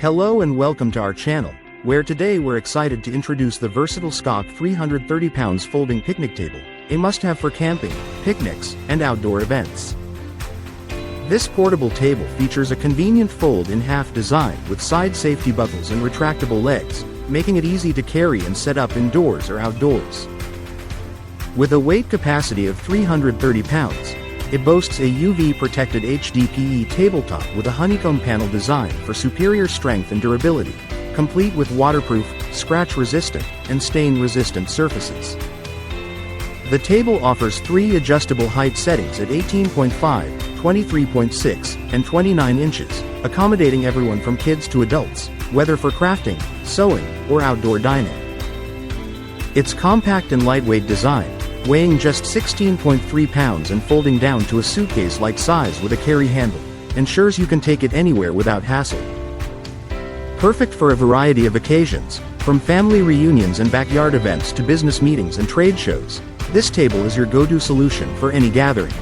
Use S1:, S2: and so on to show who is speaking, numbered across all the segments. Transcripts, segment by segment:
S1: Hello and welcome to our channel, where today we're excited to introduce the versatile SKOK 330 pounds folding picnic table, a must-have for camping, picnics, and outdoor events. This portable table features a convenient fold-in-half design with side safety buckles and retractable legs, making it easy to carry and set up indoors or outdoors. With a weight capacity of 330 pounds, it boasts a UV-protected HDPE tabletop with a honeycomb panel design for superior strength and durability, complete with waterproof, scratch-resistant, and stain-resistant surfaces. The table offers 3 adjustable height settings at 18.5, 23.6, and 29 inches, accommodating everyone from kids to adults, whether for crafting, sewing, or outdoor dining. Its compact and lightweight design, weighing just 16.3 pounds and folding down to a suitcase-like size with a carry handle, ensures you can take it anywhere without hassle. Perfect for a variety of occasions, from family reunions and backyard events to business meetings and trade shows, this table is your go-to solution for any gathering.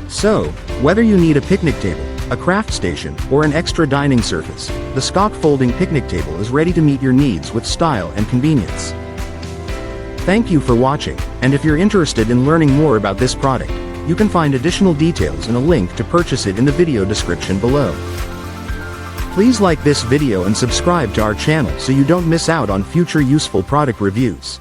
S1: So, whether you need a picnic table, a craft station, or an extra dining surface, the SKOK folding picnic table is ready to meet your needs with style and convenience. Thank you for watching, and if you're interested in learning more about this product, you can find additional details and a link to purchase it in the video description below. Please like this video and subscribe to our channel so you don't miss out on future useful product reviews.